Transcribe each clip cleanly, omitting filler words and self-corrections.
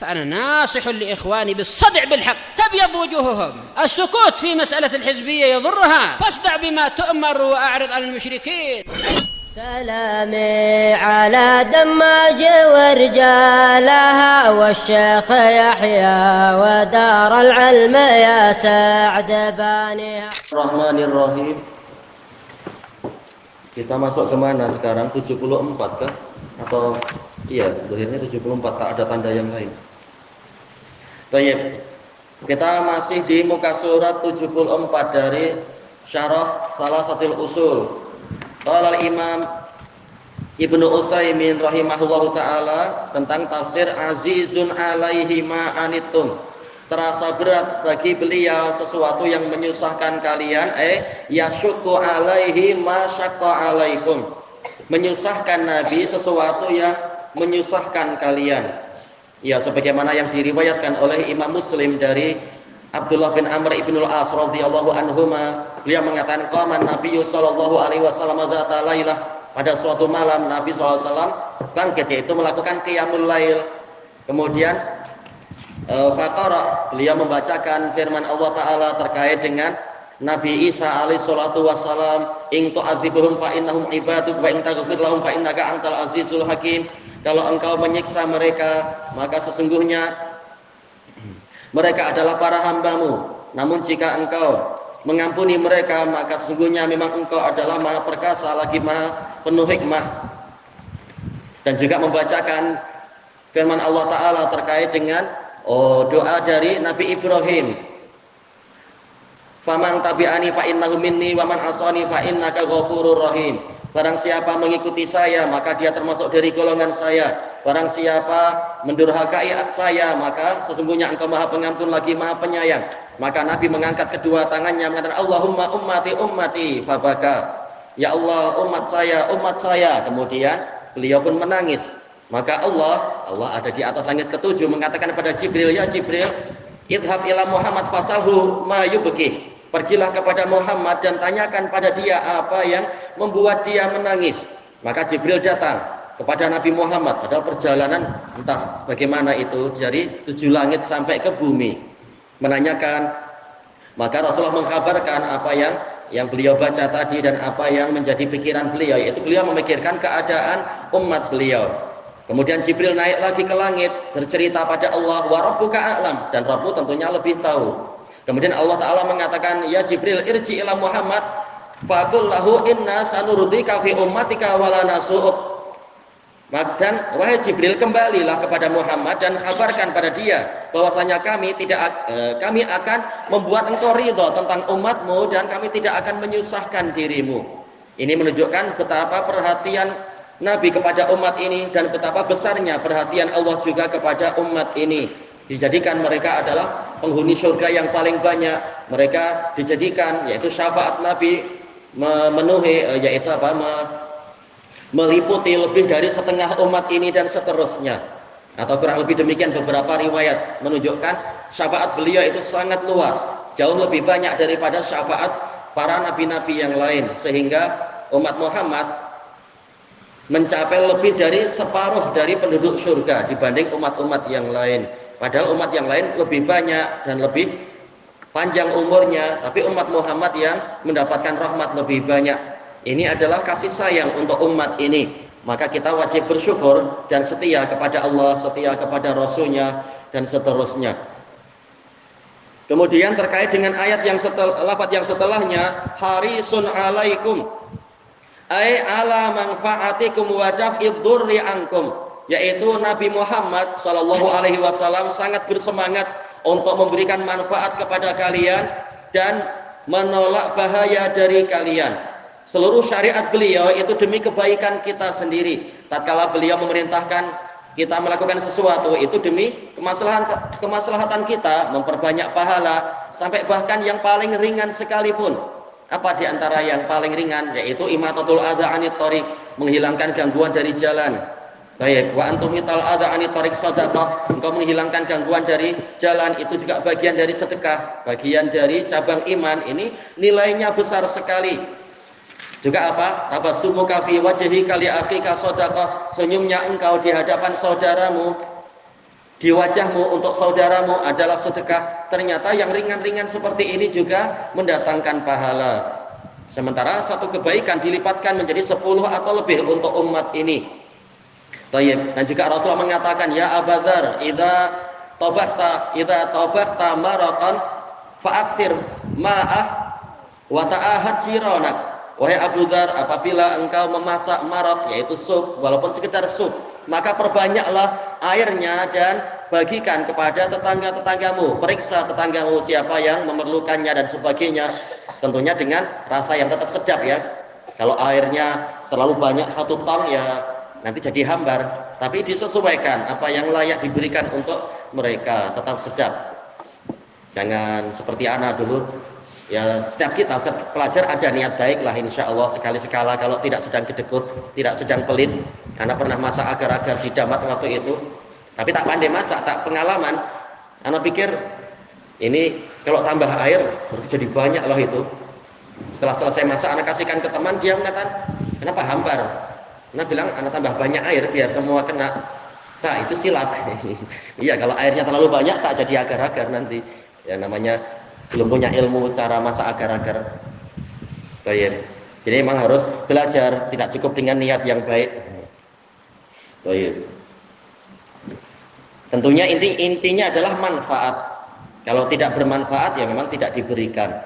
فأنا ناصح لإخواني بالصدع بالحق تبيض وجوههم. السكوت في مسألة الحزبية يضرها، فاصدع بما تؤمر وأعرض عن المشركين. سلامي على دماج ورجالها والشيخ يحيى ودار العلم يا سعد بانيها. Bismillahirrahmanirrahim. Kita masuk kemana sekarang? 74 kah? Atau iya, akhirnya 74, tak ada tanda yang lain. Baik. Kita masih di muka surat 74 dari Syarah Salasatil Usul. Qala al-Imam Ibnu Utsaimin rahimahullahu taala tentang tafsir azizun alaihi ma anittum. Terasa berat bagi beliau sesuatu yang menyusahkan kalian, yasyukku alaihi ma syaqqa alaikum. Menyusahkan Nabi sesuatu yang menyusahkan kalian. Ya, sebagaimana yang diriwayatkan oleh Imam Muslim dari Abdullah bin Amr ibn al-As radhiyallahu anhuma, beliau mengatakan qaman Nabi sallallahu alaihi wasallam dzata lailah, pada suatu malam Nabi sallallahu alaihi wasallam bangkit, yaitu melakukan qiyamul lail. Kemudian faqara, beliau membacakan firman Allah taala terkait dengan Nabi Isa alaihi salatu wassalam, in tu'adzibuhum fa innahum ibaduk wa in taghfir lahum fa innaka antal azizul hakim. Kalau engkau menyiksa mereka, maka sesungguhnya mereka adalah para hambamu. Namun jika engkau mengampuni mereka, maka sesungguhnya memang engkau adalah maha perkasa lagi maha penuh hikmah. Dan juga membacakan firman Allah Ta'ala terkait dengan doa dari Nabi Ibrahim. Faman tabi'ani fa innahu minni wa man asani fa innaka ghafurur rahim. Barang siapa mengikuti saya, maka dia termasuk dari golongan saya. Barang siapa mendurhakai saya, maka sesungguhnya engkau maha pengampun lagi maha penyayang. Maka Nabi mengangkat kedua tangannya mengatakan Allahumma ummati ummati fabaka. Ya Allah, umat saya. Kemudian beliau pun menangis. Maka Allah ada di atas langit ketujuh mengatakan kepada Jibril, ya Jibril, idhab ila Muhammad fasalhu ma yubki. Pergilah kepada Muhammad dan tanyakan pada dia apa yang membuat dia menangis. Maka Jibril datang kepada Nabi Muhammad, padahal perjalanan entah bagaimana itu dari 7 langit sampai ke bumi, menanyakan. Maka Rasulullah mengkabarkan apa yang beliau baca tadi dan apa yang menjadi pikiran beliau, yaitu beliau memikirkan keadaan umat beliau. Kemudian Jibril naik lagi ke langit, bercerita pada Allah, wa rabbuka a'lam, dan Rabbu tentunya lebih tahu. Kemudian Allah Ta'ala mengatakan, ya Jibril irji ila Muhammad faqul lahu inna sanurdika fi ummatika wala nasu'uk. Dan wahai Jibril, kembalilah kepada Muhammad dan kabarkan pada dia bahwasanya kami akan membuat engkau ridha tentang umatmu dan kami tidak akan menyusahkan dirimu. Ini menunjukkan betapa perhatian Nabi kepada umat ini dan betapa besarnya perhatian Allah juga kepada umat ini. Dijadikan mereka adalah penghuni surga yang paling banyak. Mereka dijadikan, yaitu syafaat Nabi memenuhi, meliputi lebih dari setengah umat ini dan seterusnya. Atau kurang lebih demikian, beberapa riwayat menunjukkan syafaat beliau itu sangat luas, jauh lebih banyak daripada syafaat para nabi-nabi yang lain, sehingga umat Muhammad mencapai lebih dari separuh dari penduduk surga dibanding umat-umat yang lain. Padahal umat yang lain lebih banyak dan lebih panjang umurnya, tapi umat Muhammad yang mendapatkan rahmat lebih banyak. Ini adalah kasih sayang untuk umat ini. Maka kita wajib bersyukur dan setia kepada Allah, setia kepada Rasulnya, dan seterusnya. Kemudian terkait dengan ayat lafaz yang setelahnya, harisun alaikum ay ala manfaatikum wa daf'id dzurri ankum. Yaitu Nabi Muhammad Shallallahu Alaihi Wasallam sangat bersemangat untuk memberikan manfaat kepada kalian dan menolak bahaya dari kalian. Seluruh syariat beliau itu demi kebaikan kita sendiri. Tatkala beliau memerintahkan kita melakukan sesuatu, itu demi kemaslahatan kita, memperbanyak pahala, sampai bahkan yang paling ringan sekalipun. Apa di antara yang paling ringan? Yaitu imatatul adza anit thariq, menghilangkan gangguan dari jalan. Baik, wa antum mital adza anit thariq shadaqah, engkau menghilangkan gangguan dari jalan, itu juga bagian dari sedekah, bagian dari cabang iman. Ini nilainya besar sekali. Juga apa? Tabassumuka fi wajhika li akhika shadaqah, senyumnya engkau di hadapan saudaramu di wajahmu untuk saudaramu adalah sedekah, ternyata yang ringan-ringan seperti ini juga mendatangkan pahala. Sementara satu kebaikan dilipatkan menjadi 10 atau lebih untuk umat ini. Tayyib. Dan juga Rasulullah mengatakan, ya Abu Dzar, idza tabahta maraqan fa'aksir ma'ah wa ta'ahad jiranak. Wahai Abu Dzar, apabila engkau memasak maraq, yaitu sup, walaupun sekedar sup, maka perbanyaklah airnya dan bagikan kepada tetangga-tetanggamu. Periksa tetanggamu siapa yang memerlukannya dan sebagainya. Tentunya dengan rasa yang tetap sedap ya. Kalau airnya terlalu banyak 1 ton ya nanti jadi hambar. Tapi disesuaikan apa yang layak diberikan untuk mereka, tetap sedap. Jangan seperti anak dulu. Ya, setiap kita, setiap pelajar ada niat baik lah, insya Allah sekali-sekala kalau tidak sedang kedekut, tidak sedang pelit. Anak pernah masak agar-agar di damat waktu itu, tapi tak pandai masak, tak pengalaman. Anak pikir ini kalau tambah air jadi banyak loh itu. Setelah selesai masak, anak kasihkan ke teman, dia mengatakan, kenapa hambar? Anak bilang, anak tambah banyak air biar semua kena. Nah, itu silap. Iya, kalau airnya terlalu banyak tak jadi agar-agar nanti. Ya namanya belum punya ilmu cara masak agar-agar. Baik. Jadi memang harus belajar, tidak cukup dengan niat yang baik. Baik. Tentunya intinya adalah manfaat. Kalau tidak bermanfaat ya memang tidak diberikan.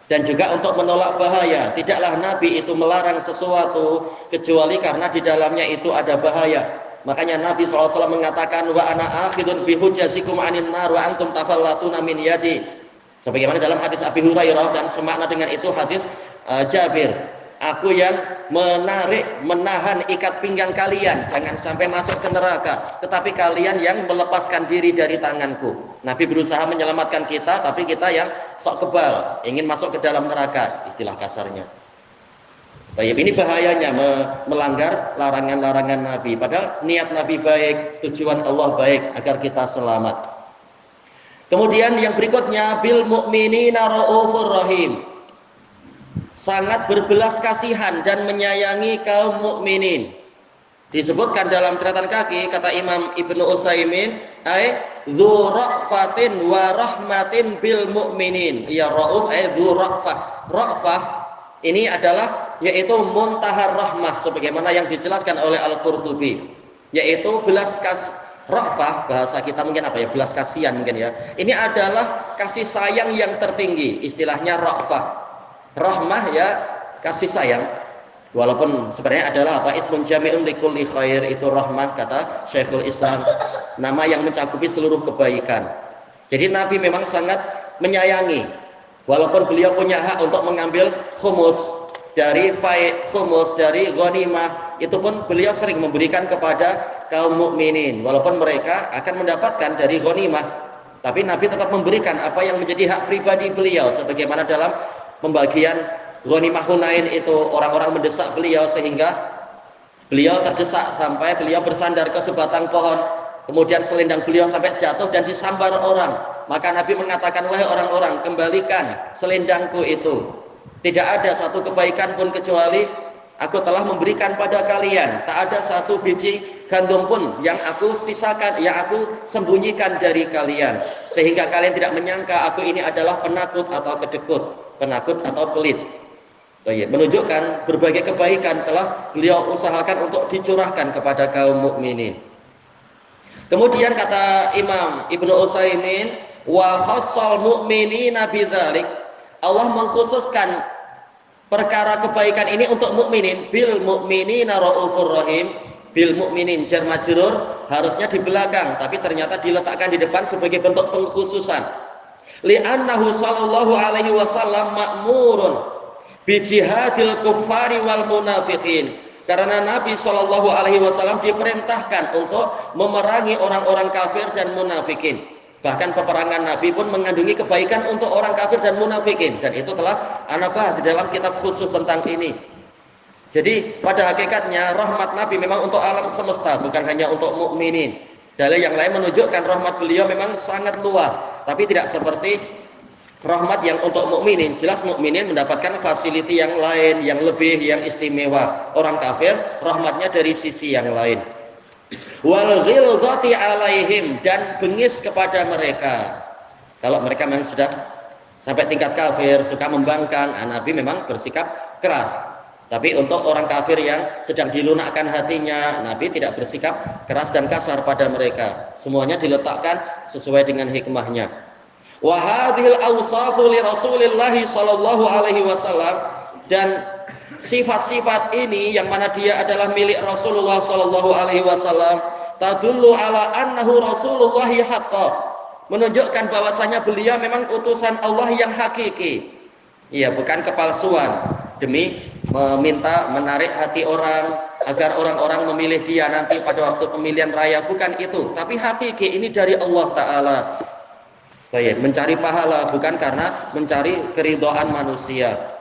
Dan juga untuk menolak bahaya, tidaklah Nabi itu melarang sesuatu kecuali karena di dalamnya itu ada bahaya. Makanya Nabi SAW mengatakan, wa ana akhidun bihujjazikum anin nar wa antum tafallatuna min yadi. Sebagaimana dalam hadis Abi Hurairah, dan semakna dengan itu hadis Jabir, aku yang menahan ikat pinggang kalian, jangan sampai masuk ke neraka, tetapi kalian yang melepaskan diri dari tanganku. Nabi berusaha menyelamatkan kita, tapi kita yang sok kebal, ingin masuk ke dalam neraka, istilah kasarnya. Baik, ini bahayanya melanggar larangan-larangan Nabi, padahal niat Nabi baik, tujuan Allah baik agar kita selamat. Kemudian yang berikutnya, bil mu'minina raufur rahim. Sangat berbelas kasihan dan menyayangi kaum mukminin. Disebutkan dalam catatan kaki, kata Imam Ibnu Utsaimin, ai dzu ra'fatin wa rahmatin bil mu'minin. Ya rauf ai dzu ra'fah. Ra'fah ini adalah yaitu muntahar rahmah, sebagaimana yang dijelaskan oleh Al-Qurtubi, yaitu belas kasih. Ra'fah, bahasa kita mungkin apa ya, belas kasihan mungkin ya. Ini adalah kasih sayang yang tertinggi, istilahnya ra'fah. Rahmah ya kasih sayang. Walaupun sebenarnya adalah apa, ismun jami'un likulli khair, itu rahmah kata Syekhul Islam, nama yang mencakupi seluruh kebaikan. Jadi Nabi memang sangat menyayangi. Walaupun beliau punya hak untuk mengambil khumus dari khumus dari ghanimah, itu pun beliau sering memberikan kepada kaum mukminin, walaupun mereka akan mendapatkan dari ghanimah, tapi Nabi tetap memberikan apa yang menjadi hak pribadi beliau. Sebagaimana dalam pembagian ghanimah Hunain itu, orang-orang mendesak beliau sehingga beliau terdesak sampai beliau bersandar ke sebatang pohon, kemudian selendang beliau sampai jatuh dan disambar orang. Maka Nabi mengatakan, wahai orang-orang, kembalikan selendangku itu. Tidak ada satu kebaikan pun kecuali aku telah memberikan pada kalian. Tak ada satu biji gandum pun yang aku sisakan, yang aku sembunyikan dari kalian, sehingga kalian tidak menyangka aku ini adalah penakut atau kedekut, penakut atau pelit. Menunjukkan berbagai kebaikan telah beliau usahakan untuk dicurahkan kepada kaum mukminin. Kemudian kata Imam Ibnu Utsaimin, wa khassal mu'minina bidzalik, Allah mengkhususkan perkara kebaikan ini untuk mukminin. Bil mu'minina raufur rahim. Bil mu'minin jar majrur harusnya di belakang, tapi ternyata diletakkan di depan sebagai bentuk pengkhususan. Li'annahu sallallahu alaihi wasallam ma'murun bi jihadil kuffari wal munafiqin. Karena Nabi sallallahu alaihi wasallam diperintahkan untuk memerangi orang-orang kafir dan munafikin. Bahkan peperangan Nabi pun mengandungi kebaikan untuk orang kafir dan munafikin, dan itu telah ana bahas di dalam kitab khusus tentang ini. Jadi pada hakikatnya rahmat Nabi memang untuk alam semesta, bukan hanya untuk mukminin. Dalil yang lain menunjukkan rahmat beliau memang sangat luas, tapi tidak seperti rahmat yang untuk mukminin. Jelas mukminin mendapatkan fasiliti yang lain, yang lebih, yang istimewa. Orang kafir rahmatnya dari sisi yang lain. Wal ghilzati alaihim, dan bengis kepada mereka. Kalau mereka memang sudah sampai tingkat kafir, suka membangkang, Nabi memang bersikap keras. Tapi untuk orang kafir yang sedang dilunakkan hatinya, Nabi tidak bersikap keras dan kasar pada mereka. Semuanya diletakkan sesuai dengan hikmahnya. Wa hadhil awsafu li Rasulillah sallallahu alaihi wasallam, dan sifat-sifat ini yang mana dia adalah milik Rasulullah sallallahu alaihi wasallam, tadullu ala annahu Rasulullah haqqan, menunjukkan bahwasanya beliau memang utusan Allah yang hakiki. Iya, bukan kepalsuan demi meminta menarik hati orang agar orang-orang memilih dia nanti pada waktu pemilihan raya, bukan itu, tapi hakiki, ini dari Allah Ta'ala. Baik, mencari pahala bukan karena mencari keridhaan manusia.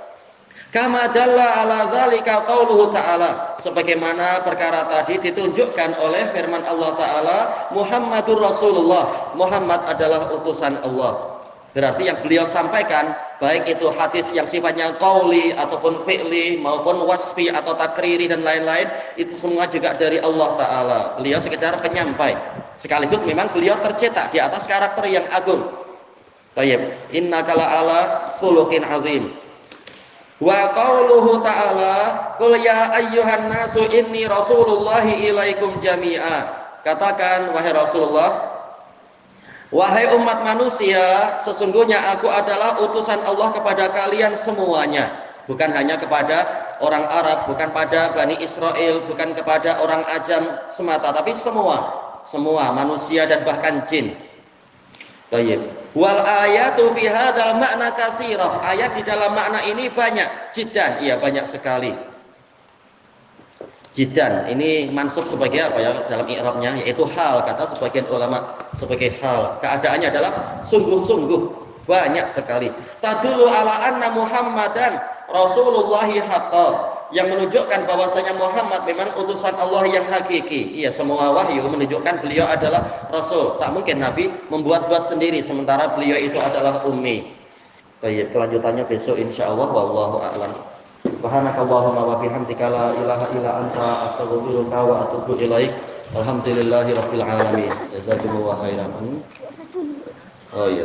Kama dalla ala dzalika qauluhu ta'ala, sebagaimana perkara tadi ditunjukkan oleh firman Allah Ta'ala, Muhammadur Rasulullah, Muhammad adalah utusan Allah. Berarti yang beliau sampaikan, baik itu hadis yang sifatnya qauli ataupun fi'li maupun wasfi atau takriri dan lain-lain, itu semua juga dari Allah Ta'ala. Beliau sekedar penyampai, sekaligus memang beliau tercetak di atas karakter yang agung. Tayyib, innaka la'ala khuluqin azim. Wa qauluhu ta'ala, qul ya ayyuhan nasu inni rasulullahi ilaikum jami'a. Katakan, wahai Rasulullah, wahai umat manusia, sesungguhnya aku adalah utusan Allah kepada kalian semuanya. Bukan hanya kepada orang Arab, bukan pada Bani Israel, bukan kepada orang Ajam semata, tapi semua manusia dan bahkan jin. Baik. Wal ayatu fi hadzal makna katsirah. Ayat di dalam makna ini banyak, jiddan, iya banyak sekali. Jiddan ini mansub sebagai apa ya dalam i'rabnya, yaitu hal, kata sebagian ulama sebagai hal. Keadaannya adalah sungguh-sungguh, banyak sekali. Tadullu ala anna Muhammadan Rasulullahi haqqan, yang menunjukkan bahwasanya Muhammad memang utusan Allah yang hakiki. Iya, semua wahyu menunjukkan beliau adalah Rasul. Tak mungkin Nabi membuat-buat sendiri sementara beliau itu adalah ummi. Baik, kelanjutannya besok insyaallah, wallahu a'lam. Subhanakallahumma wa bihamdika la ilaha illa anta astaghfiruka wa atubu ilaik. Alhamdulillahirabbil alamin. Jazakumullahu khairan. Oh iya.